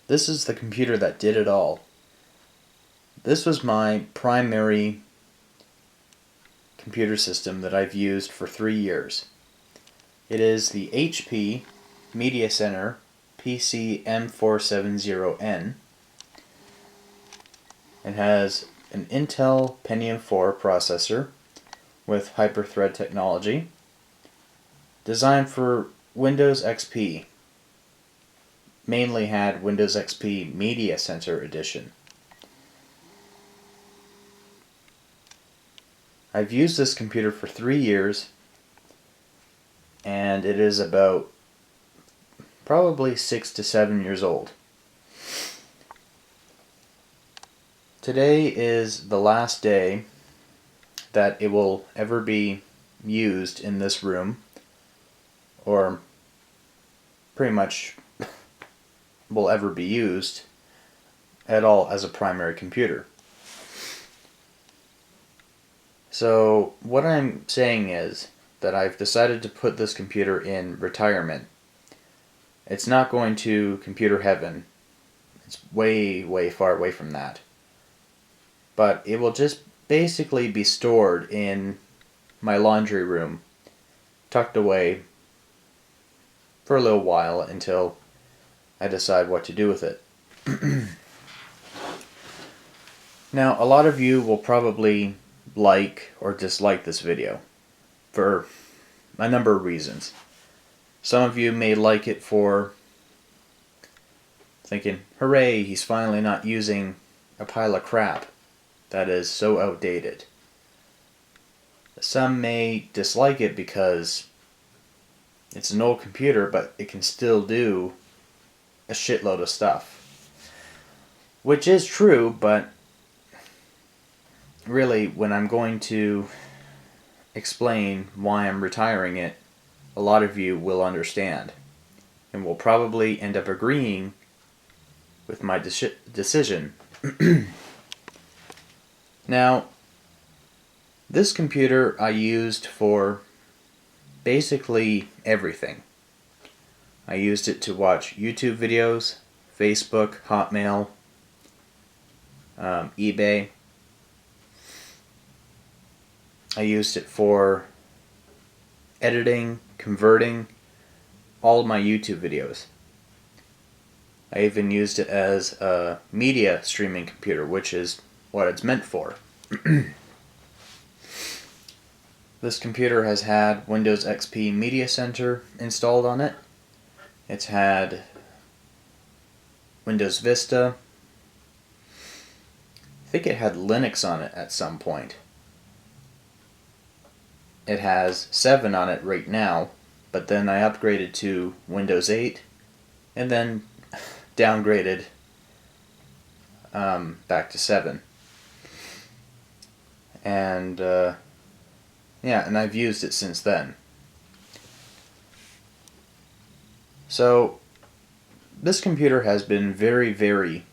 This is the computer that did it all. This was my primary computer system that I've used for 3 years. It is the HP Media Center PC M470N. It has an Intel Pentium 4 processor with hyper-thread technology, designed for Windows XP. Mainly had Windows XP Media Center Edition. I've used this computer for 3 years, and it is about probably 6 to 7 years old. Today is the last day that it will ever be used in this room, or pretty much will ever be used at all as a primary computer. So what I'm saying is that I've decided to put this computer in retirement. It's not going to computer heaven. It's way, way far away from that. But it will just basically be stored in my laundry room, tucked away for a little while until I decide what to do with it. Now, a lot of you will probably like or dislike this video for a number of reasons. Some of you may like it for thinking, hooray, he's finally not using a pile of crap that is so outdated. Some may dislike it because it's an old computer, but it can still do a shitload of stuff. Which is true, but really, when I'm going to explain why I'm retiring it, a lot of you will understand, and will probably end up agreeing with my decision. Now, this computer I used for basically everything. I used it to watch YouTube videos, Facebook, Hotmail, eBay. I used it for editing, converting all of my YouTube videos. I even used it as a media streaming computer, which is what it's meant for. This computer has had Windows XP Media Center installed on it. It's had Windows Vista. I think it had Linux on it at some point. It has 7 on it right now, but then I upgraded to Windows 8 and then downgraded back to 7. And and I've used it since then. So this computer has been very, very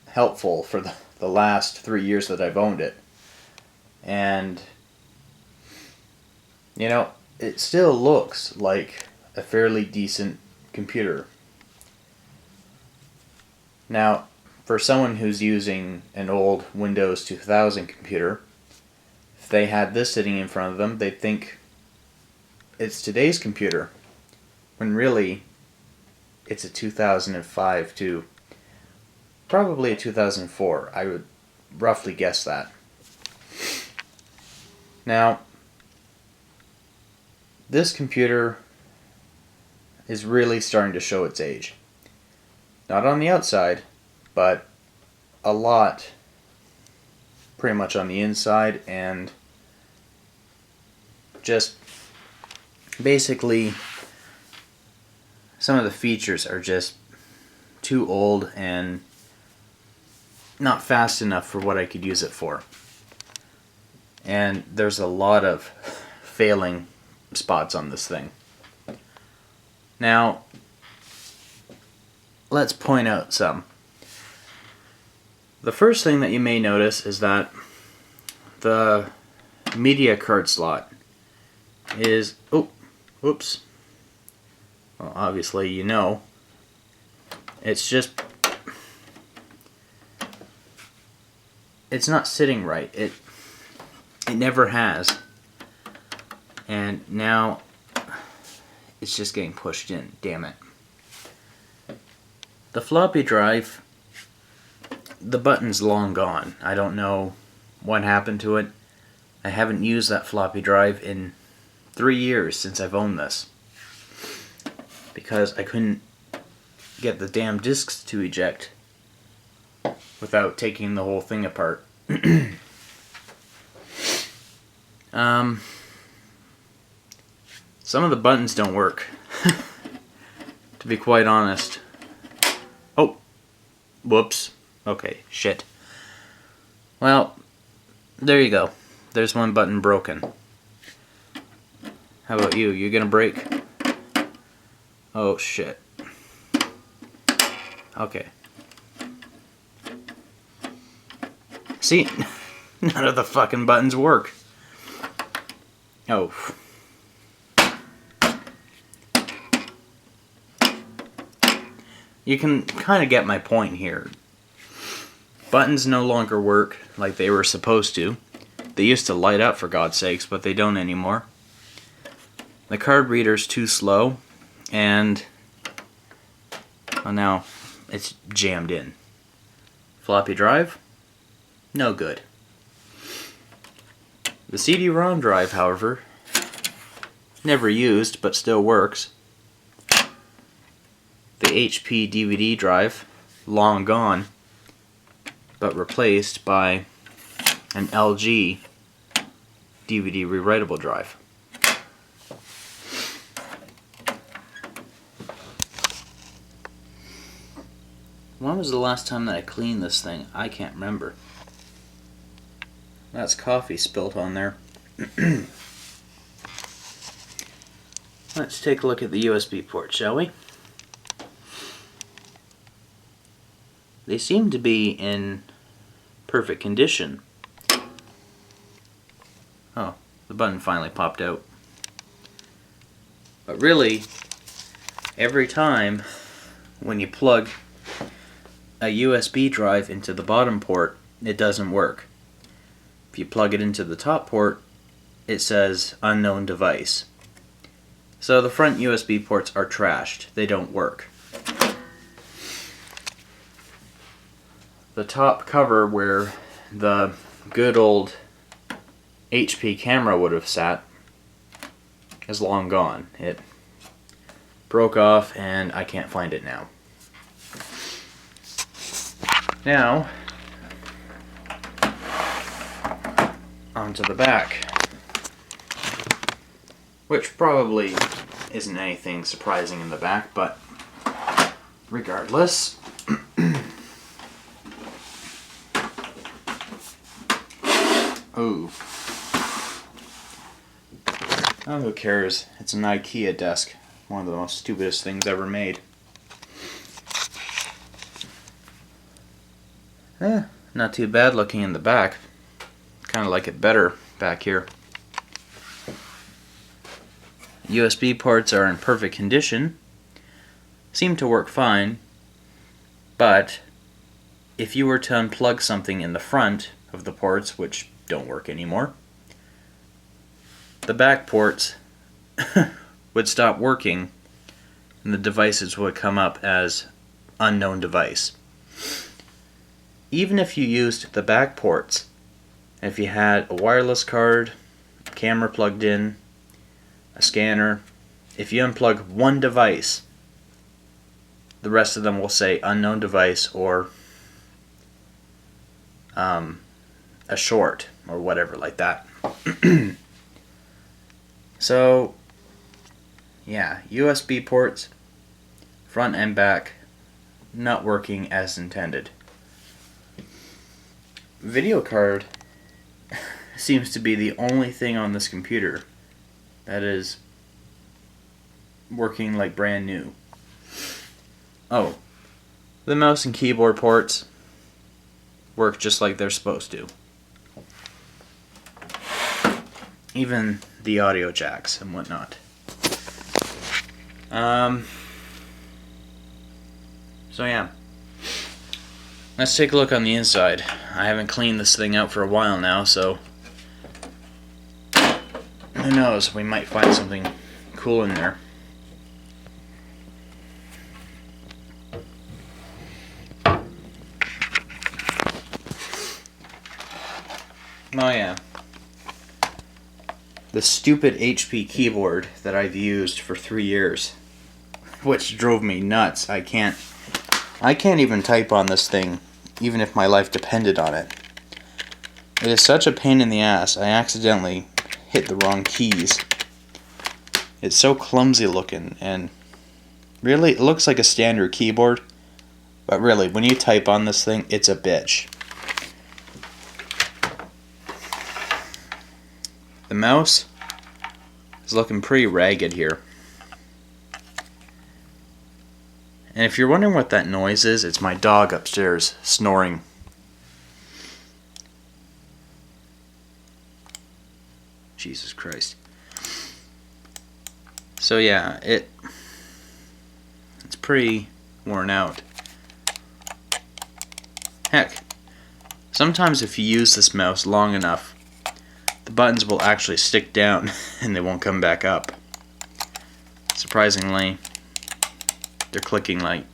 helpful for the last 3 years that I've owned it. And you know, it still looks like a fairly decent computer. Now, for someone who's using an old Windows 2000 computer, if they had this sitting in front of them, they'd think it's today's computer, when really it's a 2005 to probably a 2004. I would roughly guess that. Now, this computer is really starting to show its age. Not on the outside, but a lot pretty much on the inside, and just basically some of the features are just too old and not fast enough for what I could use it for. And there's a lot of failing spots on this thing. Now, let's point out some. The first thing that you may notice is that the media card slot is, well, obviously you know, It's just, it's not sitting right. It never has. And now it's just getting pushed in. Damn it. The floppy drive, the button's long gone. I don't know what happened to it. I haven't used that floppy drive in 3 years since I've owned this, because I couldn't get the damn discs to eject without taking the whole thing apart. Some of the buttons don't work, to be quite honest. Oh, whoops. Okay, shit. Well, there you go. There's one button broken. How about you? You gonna break? Oh, shit. Okay. See? None of the fucking buttons work. Oh. You can kind of get my point here. Buttons no longer work like they were supposed to. They used to light up, for God's sakes, but they don't anymore. The card reader's too slow, and well, now it's jammed in. Floppy drive? No good. The CD-ROM drive, however, never used, but still works. The HP DVD drive, long gone, but replaced by an LG DVD rewritable drive. When was the last time that I cleaned this thing? I can't remember. That's coffee spilt on there. Let's take a look at the USB port, shall we? They seem to be in perfect condition. Oh, the button finally popped out. But really, every time when you plug a USB drive into the bottom port, it doesn't work. If you plug it into the top port, it says unknown device. So the front USB ports are trashed. They don't work. The top cover where the good old HP camera would have sat is long gone. It broke off and I can't find it now. Now, onto the back, which probably isn't anything surprising in the back, but regardless. Ooh. Oh, who cares? It's an IKEA desk. One of the most stupidest things ever made. Not too bad looking in the back. Kind of like it better back here. USB ports are in perfect condition. Seem to work fine. But if you were to unplug something in the front of the ports, which don't work anymore, the back ports would stop working and the devices would come up as unknown device. Even if you used the back ports, if you had a wireless card, a camera plugged in, a scanner, if you unplug one device, the rest of them will say unknown device or a short or whatever like that. So, yeah, USB ports, front and back, not working as intended. Video card seems to be the only thing on this computer that is working like brand new. Oh, the mouse and keyboard ports work just like they're supposed to. Even the audio jacks and whatnot. So yeah, let's take a look on the inside. I haven't cleaned this thing out for a while now, so who knows, we might find something cool in there. Oh yeah. The stupid HP keyboard that I've used for 3 years, which drove me nuts. I can't even type on this thing, even if my life depended on it. It is such a pain in the ass. I accidentally hit the wrong keys. It's so clumsy looking, and really, it looks like a standard keyboard, but really, when you type on this thing, it's a bitch. The mouse is looking pretty ragged here. And if you're wondering what that noise is, it's my dog upstairs snoring. Jesus Christ. So yeah, it's pretty worn out. Heck, sometimes if you use this mouse long enough, the buttons will actually stick down and they won't come back up. Surprisingly, they're clicking like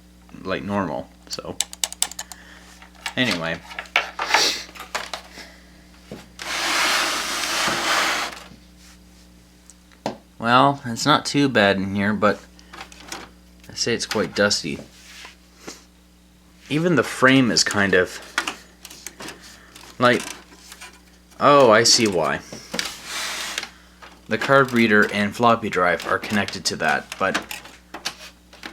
normal. So anyway, well, it's not too bad in here, but I say it's quite dusty. Even the frame is kind of like, oh, I see why. The card reader and floppy drive are connected to that, but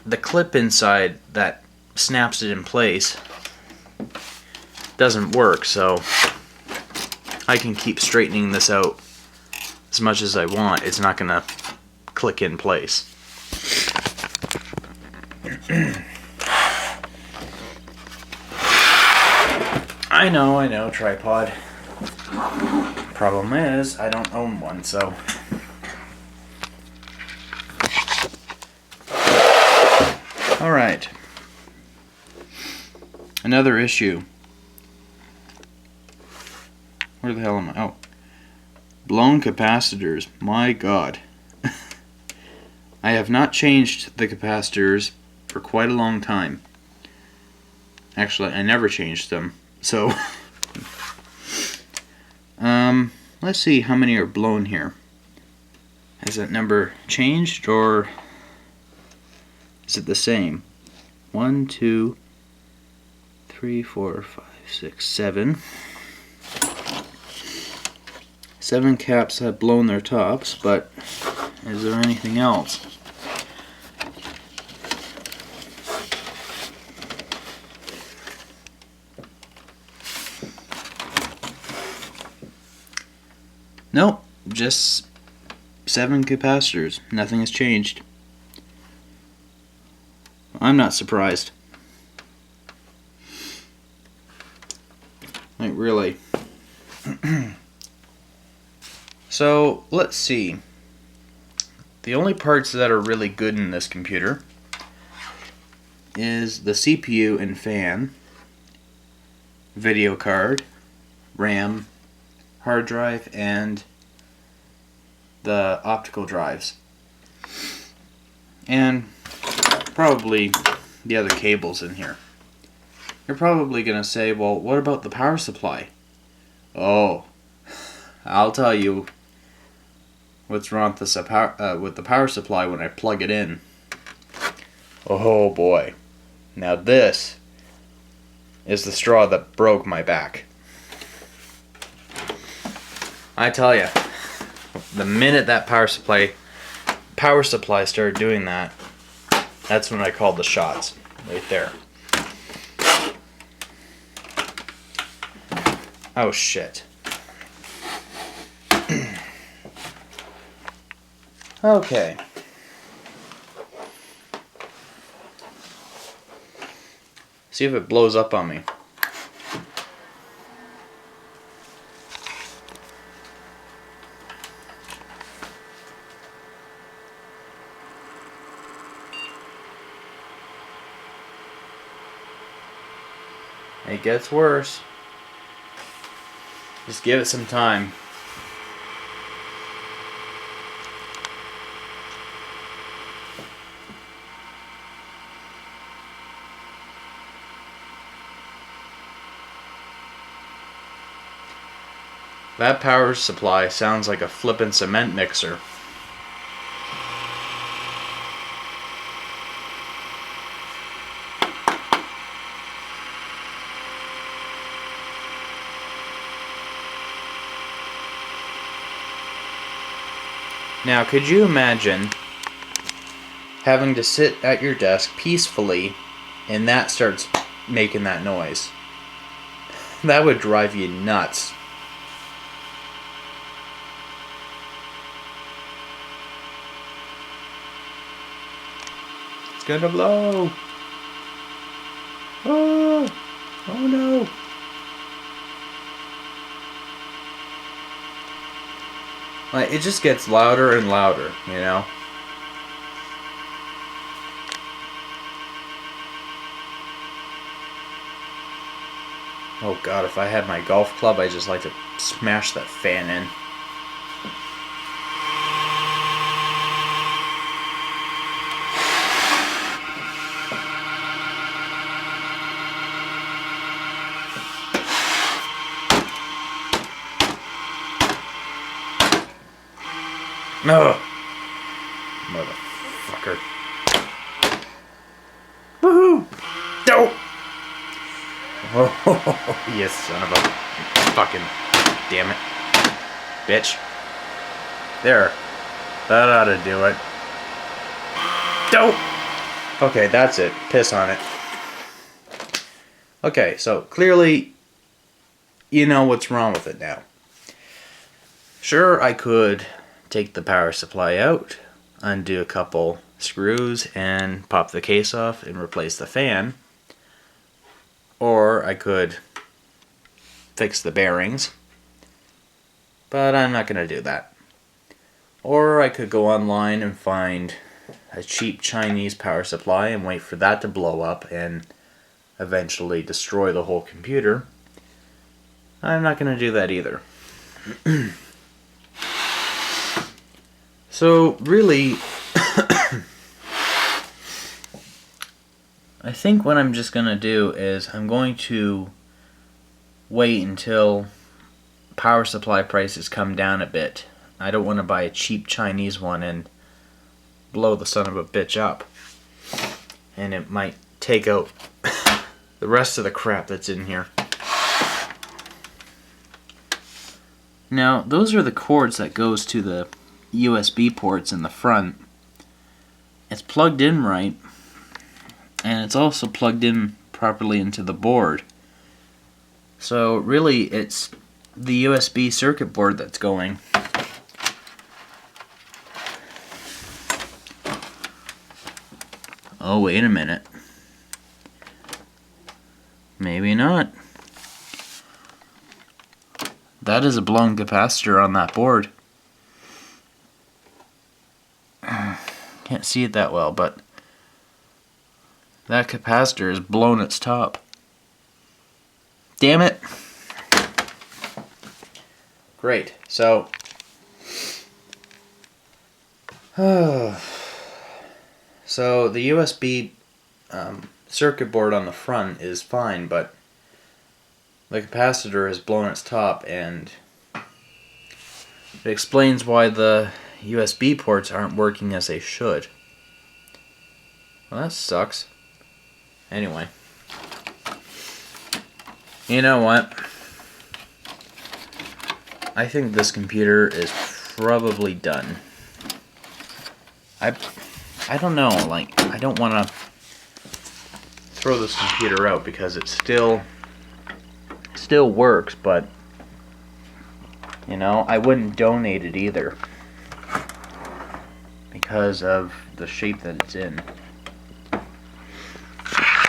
the clip inside that snaps it in place doesn't work, so I can keep straightening this out as much as I want. It's not gonna click in place. I know, tripod. Problem is, I don't own one, so. Alright. Another issue. Where the hell am I? Oh. Blown capacitors. My God. I have not changed the capacitors for quite a long time. Actually, I never changed them. So, let's see how many are blown here. Has that number changed, or is it the same? 1, 2, 3, 4, 5, 6, 7. 7 caps have blown their tops, but is there anything else? Nope, just 7 capacitors. Nothing has changed. I'm not surprised. Like, really. So, let's see. The only parts that are really good in this computer is the CPU and fan, video card, RAM, hard drive, and the optical drives. And probably the other cables in here. You're probably going to say, well, what about the power supply? Oh, I'll tell you what's wrong with the power supply when I plug it in. Oh boy. Now this is the straw that broke my back. I tell you, the minute that power supply started doing that, that's when I called the shots. Right there. Oh shit. Okay. See if it blows up on me. It gets worse. Just give it some time. That power supply sounds like a flippin' cement mixer. Now, could you imagine having to sit at your desk peacefully and that starts making that noise? That would drive you nuts. It's gonna blow. Oh, oh no. Like, it just gets louder and louder, you know? Oh god, if I had my golf club, I'd just like to smash that fan in. No, motherfucker. Woohoo! Dope! Oh, you son of a fucking damn it. Bitch. There. That ought to do it. Dope! Okay, that's it. Piss on it. Okay, so clearly you know what's wrong with it now. Sure, I could take the power supply out, undo a couple screws, and pop the case off and replace the fan. Or I could fix the bearings, but I'm not going to do that. Or I could go online and find a cheap Chinese power supply and wait for that to blow up and eventually destroy the whole computer. I'm not going to do that either. So really, I think what I'm just going to do is I'm going to wait until power supply prices come down a bit. I don't want to buy a cheap Chinese one and blow the son of a bitch up. And it might take out the rest of the crap that's in here. Now, those are the cords that goes to the USB ports in the front. It's plugged in right, and it's also plugged in properly into the board. So really, it's the USB circuit board that's going. Oh, wait a minute. Maybe not. That is a blown capacitor on that board. Can't see it that well, but that capacitor has blown its top. Damn it. Great. So so the USB circuit board on the front is fine, but the capacitor has blown its top, and it explains why the USB ports aren't working as they should. Well, that sucks. Anyway. You know what? I think this computer is probably done. I don't know, like, I don't want to throw this computer out because it still works, but you know, I wouldn't donate it either because of the shape that it's in.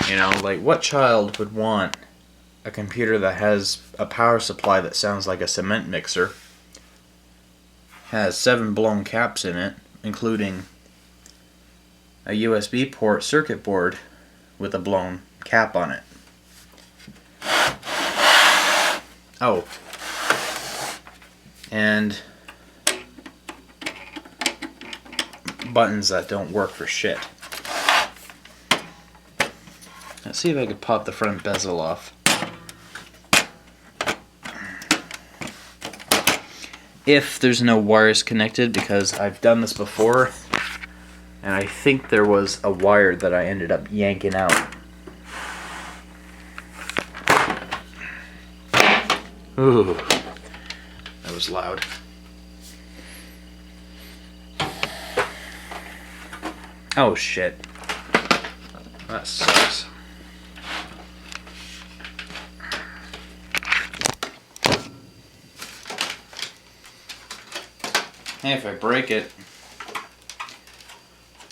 You know, like, what child would want a computer that has a power supply that sounds like a cement mixer, has 7 blown caps in it, including a USB port circuit board with a blown cap on it? Oh. And buttons that don't work for shit. Let's see if I could pop the front bezel off. If there's no wires connected, because I've done this before, and I think there was a wire that I ended up yanking out. Ooh, that was loud. Oh shit. That sucks. Hey, if I break it,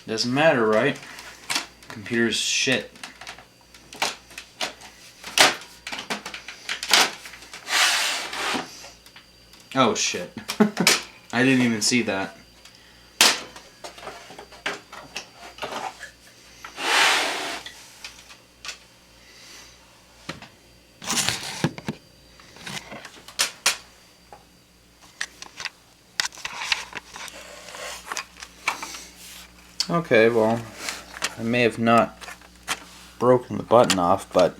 doesn't matter, right? Computer's shit. Oh shit. I didn't even see that. Okay, well, I may have not broken the button off, but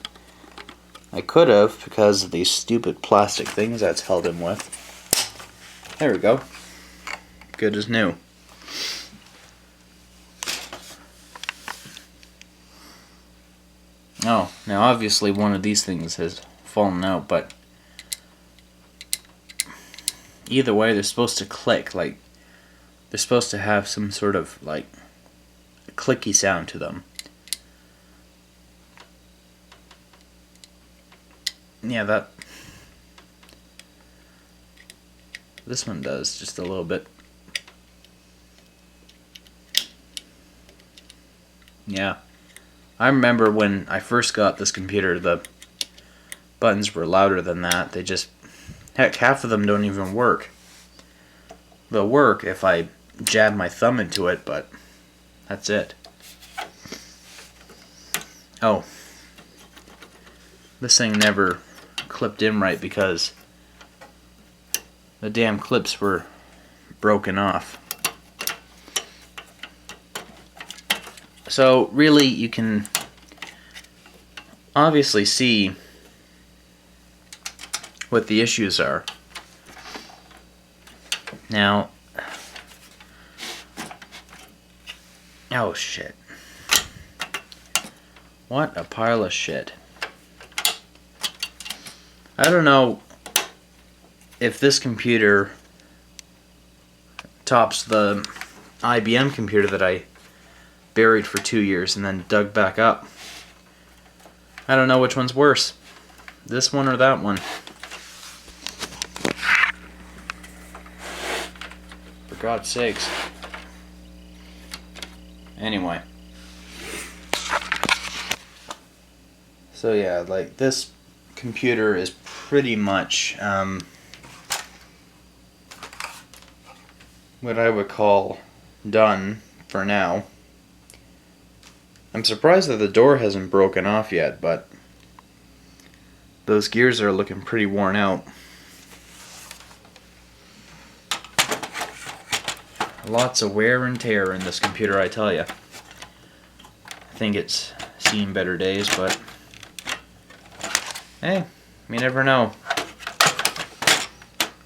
I could have because of these stupid plastic things that's held him with. There we go. Good as new. Oh, now obviously one of these things has fallen out, but either way they're supposed to click, like they're supposed to have some sort of like clicky sound to them. Yeah, this one does just a little bit. Yeah, I remember when I first got this computer, the buttons were louder than that. They just, heck, half of them don't even work. They'll work if I jab my thumb into it, but that's it. Oh, this thing never clipped in right because the damn clips were broken off. So really you can obviously see what the issues are. Now, oh shit. What a pile of shit. I don't know if this computer tops the IBM computer that I buried for 2 years and then dug back up. I don't know which one's worse, this one or that one. For God's sakes. Anyway. So yeah, like this computer is pretty much what I would call done for now. I'm surprised that the door hasn't broken off yet, but those gears are looking pretty worn out. Lots of wear and tear in this computer, I tell you. I think it's seen better days, but hey, you never know.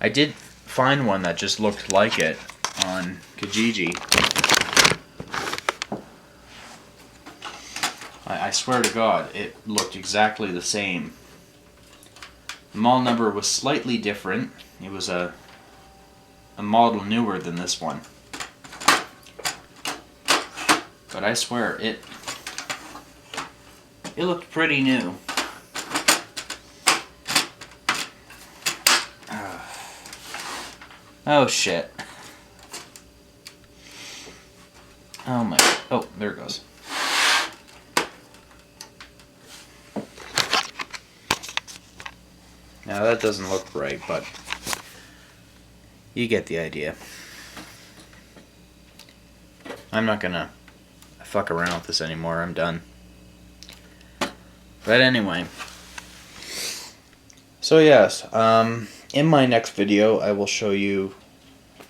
I did find one that just looked like it on Kijiji. I swear to God, it looked exactly the same. The model number was slightly different. It was a model newer than this one. But I swear, it looked pretty new. Oh shit. Oh my, oh, there it goes. Now that doesn't look right, but you get the idea. I'm not gonna fuck around with this anymore, I'm done. But anyway, So yes, in my next video I will show you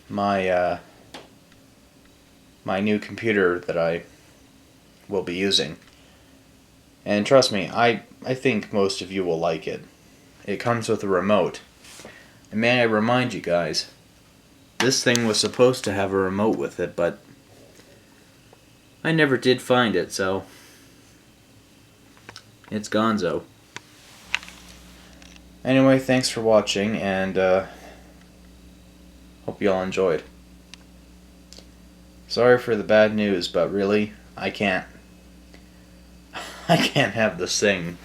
my my new computer that I will be using. And trust me, I think most of you will like it. It comes with a remote. And may I remind you guys, this thing was supposed to have a remote with it, but I never did find it, so it's gonzo. Anyway, thanks for watching, and hope you all enjoyed. Sorry for the bad news, but really, I can't have this thing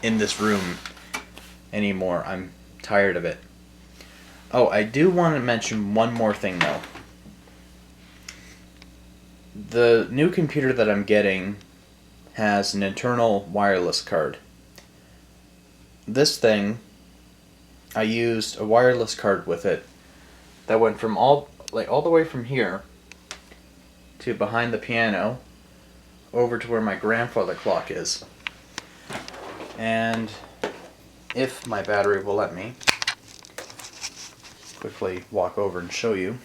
in this room anymore. I'm tired of it. Oh, I do want to mention one more thing though. The new computer that I'm getting has an internal wireless card. This thing, I used a wireless card with it that went from all the way from here to behind the piano over to where my grandfather clock is. And if my battery will let me quickly walk over and show you.